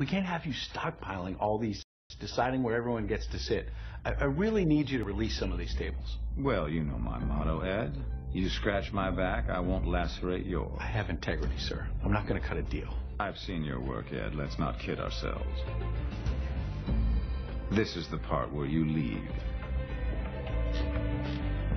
We can't have you stockpiling all these, deciding where everyone gets to sit. I really need you to release some of these tables. Well, you know my motto, Ed. You scratch my back, I won't lacerate yours. I have integrity, sir. I'm not going to cut a deal. I've seen your work, Ed. Let's not kid ourselves. This is the part where you leave.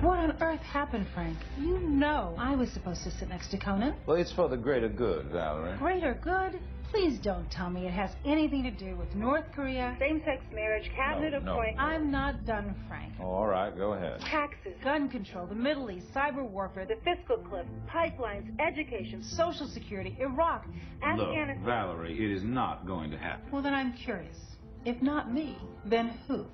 What on earth happened, Frank? You know I was supposed to sit next to Conan. Well, it's for the greater good, Valerie. Greater good? Please don't tell me it has anything to do with North Korea, same-sex marriage, cabinet appointment. I'm not done, Frank. All right, go ahead. Taxes, Gun control, the Middle East, cyber warfare, the fiscal cliff, pipelines, education, Social Security, Iraq. Afghanistan. Look, Valerie, it is not going to happen. Well, then I'm curious. If not me, then who?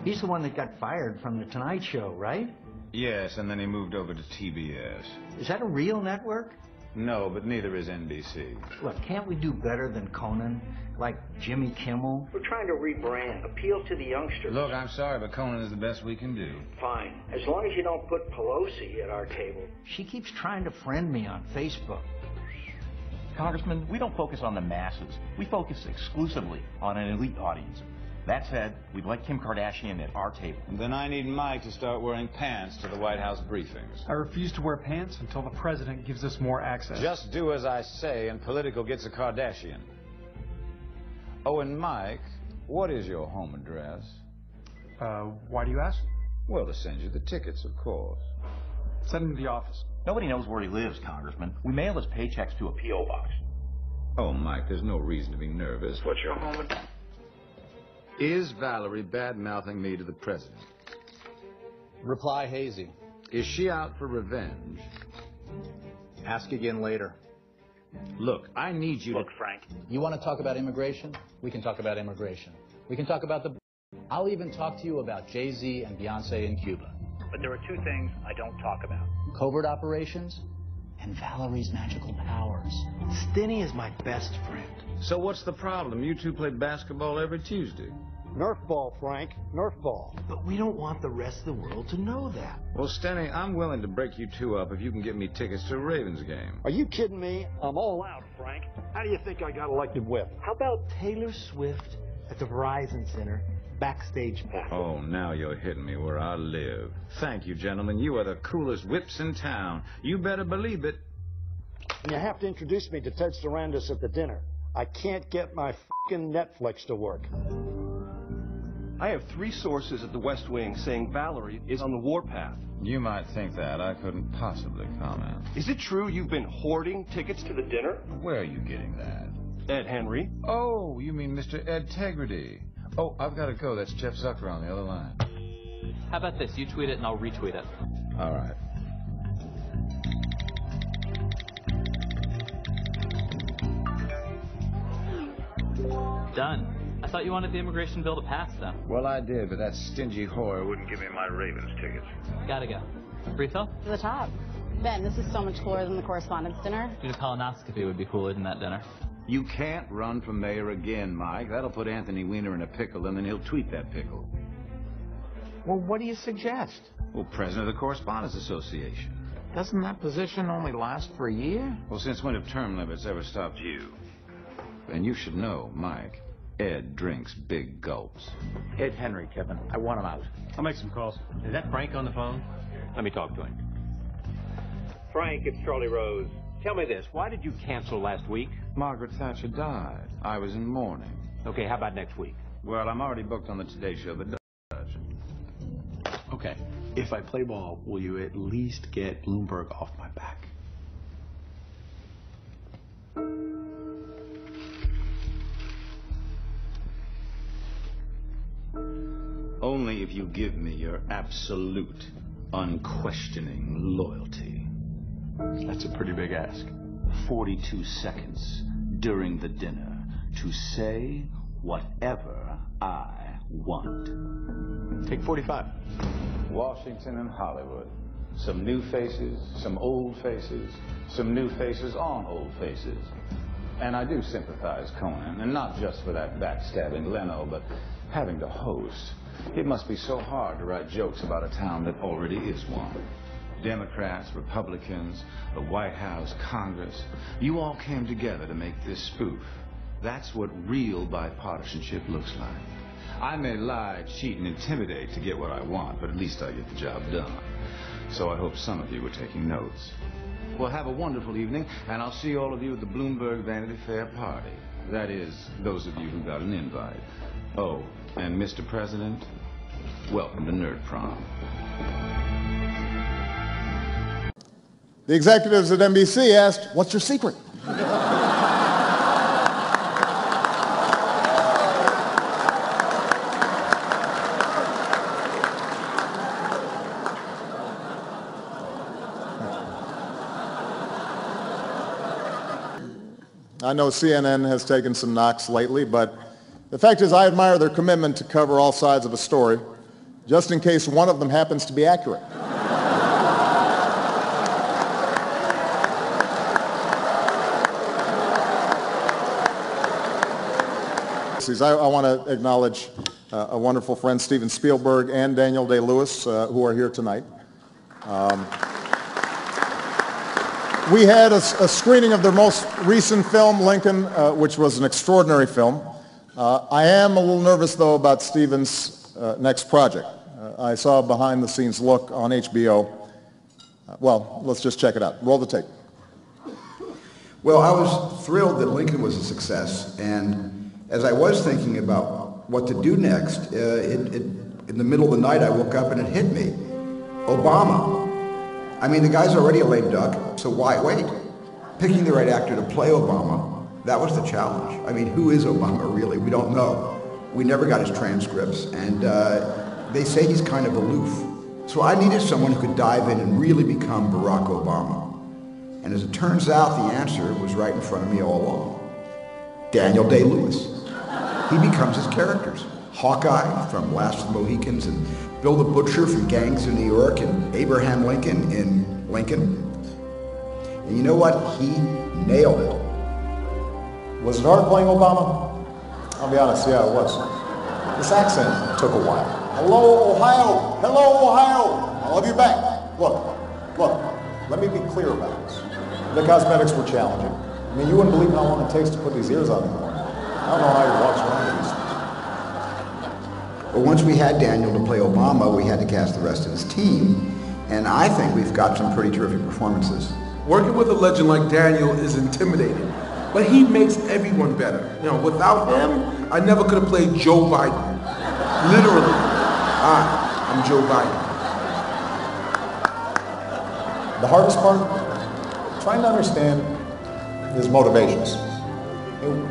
He's the one that got fired from The Tonight Show, right? Yes, and then he moved over to TBS. Is that a real network? No, but neither is NBC. Look, can't we do better than Conan? Like Jimmy Kimmel? We're trying to rebrand, appeal to the youngsters. Look, I'm sorry, but Conan is the best we can do. Fine, as long as you don't put Pelosi at our table. She keeps trying to friend me on Facebook. Congressman, we don't focus on the masses. We focus exclusively on an elite audience. That said, we'd like Kim Kardashian at our table. Then I need Mike to start wearing pants to the White House briefings. I refuse to wear pants until the president gives us more access. Just do as I say, and Politico gets a Kardashian. Oh, and Mike, what is your home address? Why do you ask? Well, to send you the tickets, of course. Send him to the office. Nobody knows where he lives, Congressman. We mail his paychecks to a P.O. box. Oh, Mike, there's no reason to be nervous. What's your home address? Is Valerie bad-mouthing me to the president? Reply hazy. Is she out for revenge? Ask again later. Look, I need you Look, Frank. You want to talk about immigration? We can talk about immigration. We can talk about the... I'll even talk to you about Jay-Z and Beyonce in Cuba. But there are two things I don't talk about. Covert operations and Valerie's magical powers. Stinny is my best friend. So what's the problem? You two play basketball every Tuesday. Nerf ball, Frank. Nerf ball. But we don't want the rest of the world to know that. Well, Stenny, I'm willing to break you two up if you can get me tickets to a Ravens game. Are you kidding me? I'm all out, Frank. How do you think I got elected whip? How about Taylor Swift at the Verizon Center, backstage pass? Oh, now you're hitting me where I live. Thank you, gentlemen. You are the coolest whips in town. You better believe it. And you have to introduce me to Ted Sarandis at the dinner. I can't get my f***ing Netflix to work. I have 3 sources at the West Wing saying Valerie is on the warpath. You might think that. I couldn't possibly comment. Is it true you've been hoarding tickets to the dinner? Where are you getting that? Ed Henry. Oh, you mean Mr. Ed Tegrity. Oh, I've got to go. That's Jeff Zucker on the other line. How about this? You tweet it and I'll retweet it. All right. Done. I thought you wanted the immigration bill to pass, though. Well, I did, but that stingy whore wouldn't give me my Ravens tickets. Gotta go. Refill? To the top. Ben, this is so much cooler than the correspondence dinner. Dude, a colonoscopy would be cooler than that dinner. You can't run for mayor again, Mike. That'll put Anthony Weiner in a pickle, and then he'll tweet that pickle. Well, what do you suggest? Well, president of the Correspondents Association. Doesn't that position only last for a year? Well, since when have term limits ever stopped you? And you should know, Mike, Ed drinks big gulps. Ed Henry, Kevin. I want him out. I'll make some calls. Is that Frank on the phone? Let me talk to him. Frank, it's Charlie Rose. Tell me this, why did you cancel last week? Margaret Thatcher died. I was in mourning. Okay, how about next week? Well, I'm already booked on the Today Show, but Okay, if I play ball, will you at least get Bloomberg off my back? only if you give me your absolute, unquestioning loyalty. That's a pretty big ask. 42 seconds during the dinner to say whatever I want. Take 45. Washington and Hollywood. Some new faces, some old faces, some new faces on old faces. And I do sympathize, Conan, and not just for that backstabbing Leno, but having to host. It must be so hard to write jokes about a town that already is one. Democrats, Republicans, the White House, Congress, you all came together to make this spoof. That's what real bipartisanship looks like. I may lie, cheat, and intimidate to get what I want, but at least I get the job done. So I hope some of you were taking notes. Well, have a wonderful evening, and I'll see all of you at the Bloomberg Vanity Fair party. That is, those of you who got an invite. Oh, and Mr. President, welcome to Nerd Prom. The executives at NBC asked, "What's your secret?" I know CNN has taken some knocks lately, but the fact is I admire their commitment to cover all sides of a story, just in case one of them happens to be accurate. I want to acknowledge a wonderful friend, Stephen Spielberg, and Daniel Day-Lewis, who are here tonight. We had a screening of their most recent film, Lincoln, which was an extraordinary film. I am a little nervous, though, about Stephen's next project. I saw a behind-the-scenes look on HBO. Well, let's just check it out. Roll the tape. Well, I was thrilled that Lincoln was a success, and as I was thinking about what to do next, in the middle of the night I woke up and it hit me. Obama. I mean, the guy's already a lame duck, so why wait? Picking the right actor to play Obama, that was the challenge. I mean, who is Obama really? We don't know. We never got his transcripts, and they say he's kind of aloof. So I needed someone who could dive in and really become Barack Obama. And as it turns out, the answer was right in front of me all along. Daniel Day-Lewis. He becomes his characters. Hawkeye from Last of the Mohicans, and Bill the Butcher from Gangs of New York, and Abraham Lincoln in Lincoln. And you know what? He nailed it. Was it hard playing Obama? I'll be honest, yeah, it was. This accent took a while. Hello, Ohio! Hello, Ohio! I'll have you back. Look, let me be clear about this. The cosmetics were challenging. I mean, you wouldn't believe how long it takes to put these ears on anymore. I don't know how he walks around with these things. But once we had Daniel to play Obama, we had to cast the rest of his team, and I think we've got some pretty terrific performances. Working with a legend like Daniel is intimidating, but he makes everyone better. You know, without him, I never could have played Joe Biden. Literally. I'm Joe Biden. The hardest part? Trying to understand his motivations.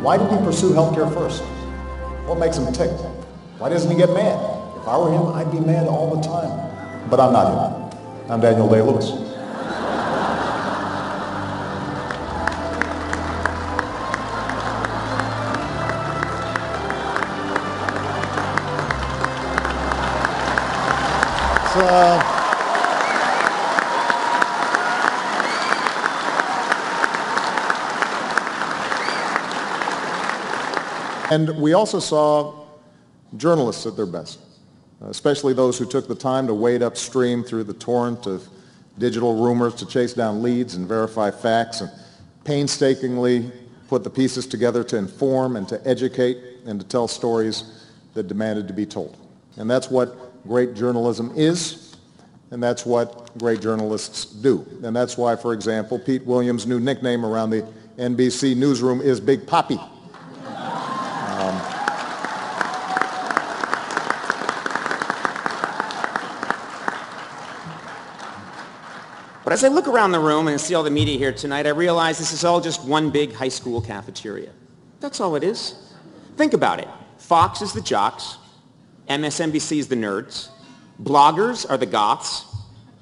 Why did he pursue healthcare first? What makes him tick? Why doesn't he get mad? If I were him, I'd be mad all the time. But I'm not him. I'm Daniel Day-Lewis. And we also saw journalists at their best, especially those who took the time to wade upstream through the torrent of digital rumors to chase down leads and verify facts and painstakingly put the pieces together to inform and to educate and to tell stories that demanded to be told. And that's what great journalism is, and that's what great journalists do. And that's why, for example, Pete Williams' new nickname around the NBC newsroom is Big Papi. But as I look around the room and see all the media here tonight, I realize this is all just one big high school cafeteria. That's all it is. Think about it. Fox is the jocks, MSNBC is the nerds, bloggers are the goths,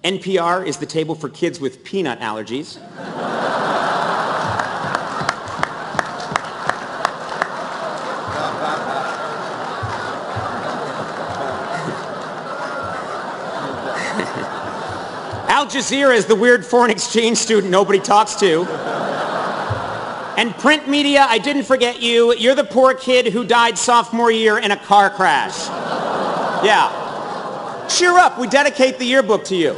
NPR is the table for kids with peanut allergies. Al Jazeera is the weird foreign exchange student nobody talks to. And print media, I didn't forget you. You're the poor kid who died sophomore year in a car crash. Yeah. Cheer up, we dedicate the yearbook to you.